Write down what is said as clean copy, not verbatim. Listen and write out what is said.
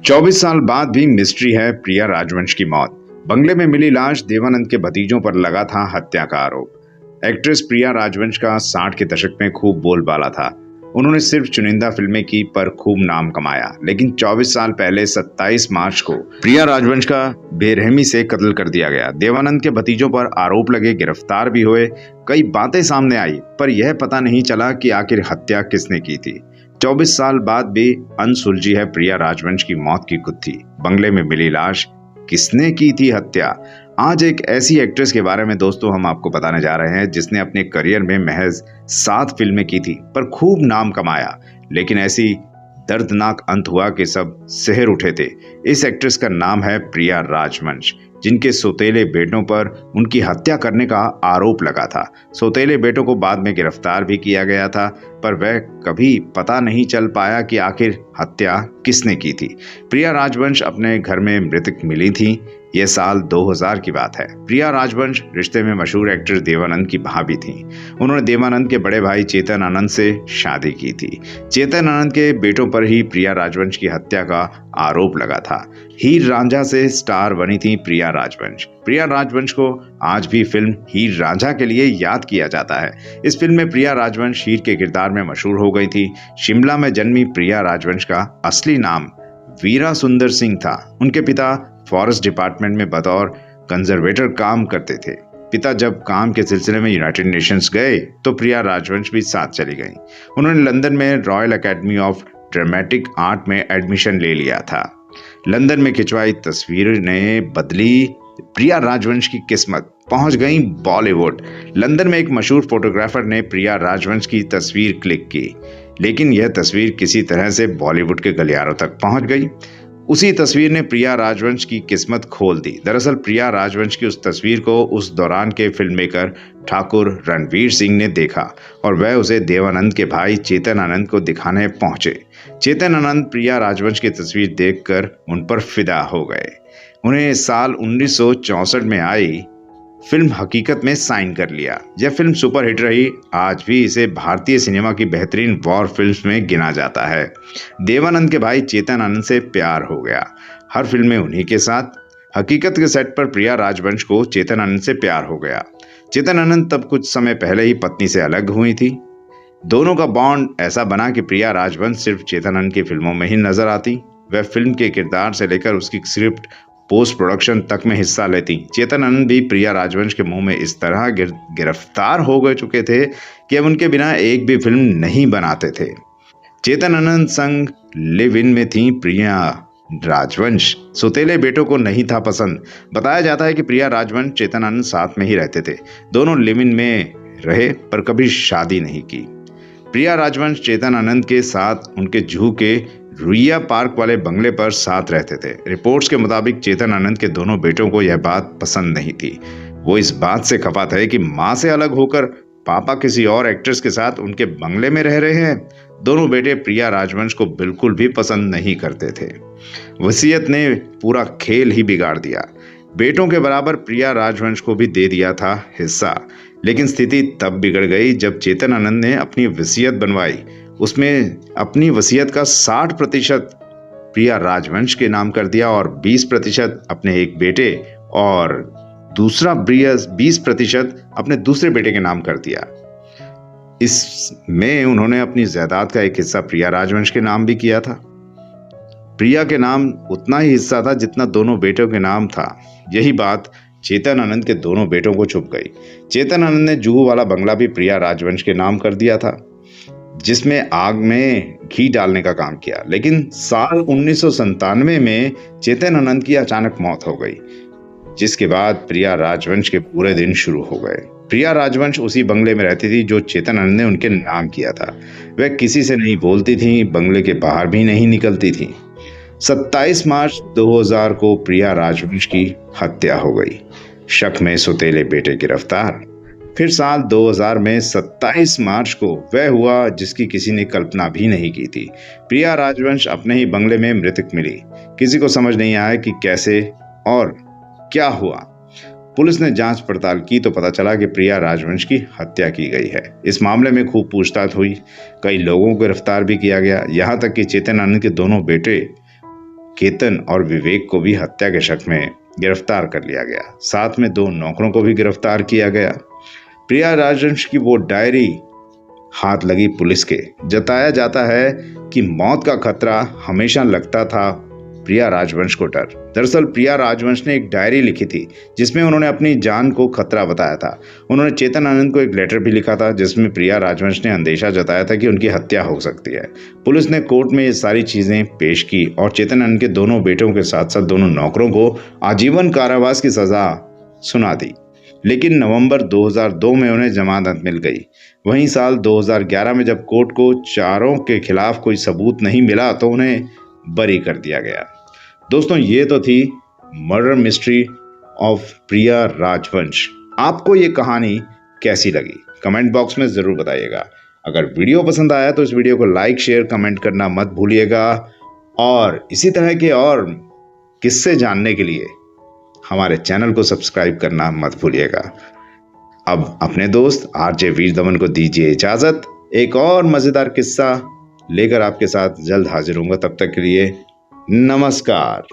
24 साल बाद भी मिस्ट्री है प्रिया राजवंश की मौत। बंगले में मिली लाश, देवानंद के भतीजों पर लगा था हत्या का आरोप। एक्ट्रेस प्रिया राजवंश का 60 के दशक में खूब बोलबाला था। उन्होंने सिर्फ चुनिंदा फिल्में की पर खूब नाम कमाया। लेकिन 24 साल पहले 27 मार्च को प्रिया राजवंश का बेरहमी से कत्ल कर दिया गया। देवानंद के भतीजों पर आरोप लगे, गिरफ्तार भी हुए, कई बातें सामने आई, पर यह पता नहीं चला कि आखिर हत्या किसने की थी। 24 साल बाद भी अनसुलझी है प्रिया राजवंश की मौत की गुत्थी। बंगले में मिली लाश, किसने की थी हत्या? आज एक ऐसी एक्ट्रेस के बारे में दोस्तों हम आपको बताने जा रहे हैं जिसने अपने करियर में महज 7 फिल्में की थी पर खूब नाम कमाया। लेकिन ऐसी दर्दनाक अंत हुआ कि सब शहर उठे थे। इस एक्ट्रेस का नाम है प्रिया राजवंश, जिनके सौतेले बेटों पर उनकी हत्या करने का आरोप लगा था। सौतेले बेटों को बाद में गिरफ्तार भी किया गया था, पर वह कभी पता नहीं चल पाया कि आखिर हत्या किसने की थी। प्रिया राजवंश अपने घर में मृतक मिली थी। यह साल 2000 की बात है। प्रिया राजवंश रिश्ते में मशहूर एक्टर देवानंद की भाभी थीं। उन्होंने देवानंद के बड़े भाई चेतन आनंद से शादी की थी। चेतन आनंद के बेटों पर ही प्रिया राजवंश की हत्या का आरोप लगा था। हीर रांझा से स्टार बनी थी प्रिया राजवंश। प्रिया राजवंश को आज भी फिल्म हीर रांझा के लिए याद किया जाता है। इस फिल्म में प्रिया राजवंश हीर के किरदार में मशहूर हो गई थी। शिमला में जन्मी प्रिया राजवंश का असली नाम वीरा सुंदर सिंह था। उनके पिता फॉरेस्ट डिपार्टमेंट में बतौर कंजर्वेटर काम करते थे। पिता जब काम के सिलसिले में यूनाइटेड नेशंस गए तो प्रिया राजवंश भी साथ चली गईं। उन्होंने लंदन में royal academy of dramatic art में एडमिशन ले लिया था। लंदन में खिंचवाई तस्वीर ने बदली प्रिया राजवंश की किस्मत, पहुंच गई बॉलीवुड। लंदन में एक मशहूर फोटोग्राफर ने प्रिया राजवंश की तस्वीर क्लिक की, लेकिन यह तस्वीर किसी तरह से बॉलीवुड के गलियारों तक पहुंच गई। उसी तस्वीर ने प्रिया राजवंश की किस्मत खोल दी। दरअसल प्रिया राजवंश की उस तस्वीर को उस दौरान के फिल्म मेकर ठाकुर रणवीर सिंह ने देखा और वह उसे देवानंद के भाई चेतन आनंद को दिखाने पहुंचे। चेतन आनंद प्रिया राजवंश की तस्वीर देखकर उन पर फिदा हो गए। उन्हें साल 1964 में आई फिल्म हकीकत में साइन कर लिया। यह फिल्म सुपरहिट रही। आज भी इसे भारतीय सिनेमा की बेहतरीन वॉर फिल्म्स में गिना जाता है। देवानंद के भाई चेतन आनंद से प्यार हो गया, हर फिल्म में उन्हीं के साथ। हकीकत के सेट पर प्रिया राजवंश को चेतन आनंद से प्यार हो गया। चेतन आनंद तब कुछ समय पहले ही पत्नी से अलग हुई थी। दोनों का बॉन्ड ऐसा बना कि प्रिया राजवंश सिर्फ चेतन आनंद की फिल्मों में ही नजर आती। वह फिल्म के किरदार से लेकर उसकी स्क्रिप्ट, पोस्ट प्रोडक्शन तक में हिस्सा लेती। चेतन आनंद भी प्रिया राजवंश के मुंह में इस तरह गिरफ्तार हो गए चुके थे कि अब उनके बिना एक भी फिल्म नहीं बनाते थे। चेतन आनंद संग लिव इन में थी प्रिया राजवंश। सौतेले बेटों को नहीं था पसंद। बताया जाता है कि प्रिया राजवंश चेतन आनंद साथ में ही रहते थे। दोनों लिव इन में रहे पर कभी शादी नहीं की। प्रिया राजवंश चेतन आनंद के साथ उनके जूहू के रुइया पार्क वाले बंगले पर साथ रहते थे। रिपोर्ट्स के मुताबिक चेतन आनंद के दोनों बेटों को यह बात पसंद नहीं थी। वो इस बात से खफा थे कि मां से अलग होकर पापा किसी और एक्ट्रेस के साथ उनके बंगले में रह रहे हैं। दोनों बेटे प्रिया राजवंश को बिल्कुल भी पसंद नहीं करते थे। वसीयत ने पूरा खेल ही बिगाड़ दिया। बेटों के बराबर प्रिया राजवंश को भी दे दिया था हिस्सा। लेकिन स्थिति तब बिगड़ गई जब चेतन आनंद ने अपनी वसीयत बनवाई। उसमें अपनी वसीयत का 60% प्रिया राजवंश के नाम कर दिया और 20% अपने एक बेटे और दूसरा 20% अपने दूसरे बेटे के नाम कर दिया। इसमें उन्होंने अपनी जायदाद का एक हिस्सा प्रिया राजवंश के नाम भी किया था। प्रिया के नाम उतना ही हिस्सा था जितना दोनों बेटों के नाम था। यही बात चेतन आनंद के दोनों बेटों को छुप गई। चेतन आनंद ने जुहू वाला बंगला भी प्रिया राजवंश के नाम कर दिया था, जिसमें आग में घी डालने का काम किया। लेकिन साल 1997 में चेतन आनंद की अचानक मौत हो गई, जिसके बाद प्रिया राजवंश के पूरे दिन शुरू हो गए। प्रिया राजवंश उसी बंगले में रहती थी जो चेतन आनंद ने उनके नाम किया था। वह किसी से नहीं बोलती थी, बंगले के बाहर भी नहीं निकलती थी। 27 मार्च 2000 को प्रिया राजवंश की हत्या हो गई। शक में सौतेले बेटे गिरफ्तार। फिर साल 2000 में 27 मार्च को वह हुआ जिसकी किसी ने कल्पना भी नहीं की थी। प्रिया राजवंश अपने ही बंगले में मृतक मिली। किसी को समझ नहीं आया कि कैसे और क्या हुआ। पुलिस ने जांच पड़ताल की तो पता चला कि प्रिया राजवंश की हत्या की गई है। इस मामले में खूब पूछताछ हुई, कई लोगों को गिरफ्तार भी किया गया। यहाँ तक कि चेतन आनंद के दोनों बेटे केतन और विवेक को भी हत्या के शक में गिरफ्तार कर लिया गया। साथ में 2 नौकरों को भी गिरफ्तार किया गया। प्रिया राजवंश की वो डायरी हाथ लगी पुलिस के। जताया जाता है कि मौत का खतरा हमेशा लगता था प्रिया राजवंश को डर। दरअसल प्रिया राजवंश ने एक डायरी लिखी थी जिसमें उन्होंने अपनी जान को खतरा बताया था। उन्होंने चेतन आनंद को एक लेटर भी लिखा था जिसमें प्रिया राजवंश ने अंदेशा जताया था कि उनकी हत्या हो सकती है। पुलिस ने कोर्ट में ये सारी चीजें पेश की और चेतन आनंद के दोनों बेटों के साथ साथ दोनों नौकरों को आजीवन कारावास की सजा सुना दी। लेकिन नवंबर 2002 में उन्हें जमानत मिल गई। वहीं साल 2011 में जब कोर्ट को चारों के खिलाफ कोई सबूत नहीं मिला तो उन्हें बरी कर दिया गया। दोस्तों, ये तो थी मर्डर मिस्ट्री ऑफ प्रिया राजवंश। आपको ये कहानी कैसी लगी कमेंट बॉक्स में ज़रूर बताइएगा। अगर वीडियो पसंद आया तो इस वीडियो को लाइक शेयर कमेंट करना मत भूलिएगा और इसी तरह के और किस्से जानने के लिए हमारे चैनल को सब्सक्राइब करना मत भूलिएगा। अब अपने दोस्त आरजे वीर दमन को दीजिए इजाज़त। एक और मज़ेदार किस्सा लेकर आपके साथ जल्द हाजिर होऊंगा। तब तक के लिए नमस्कार।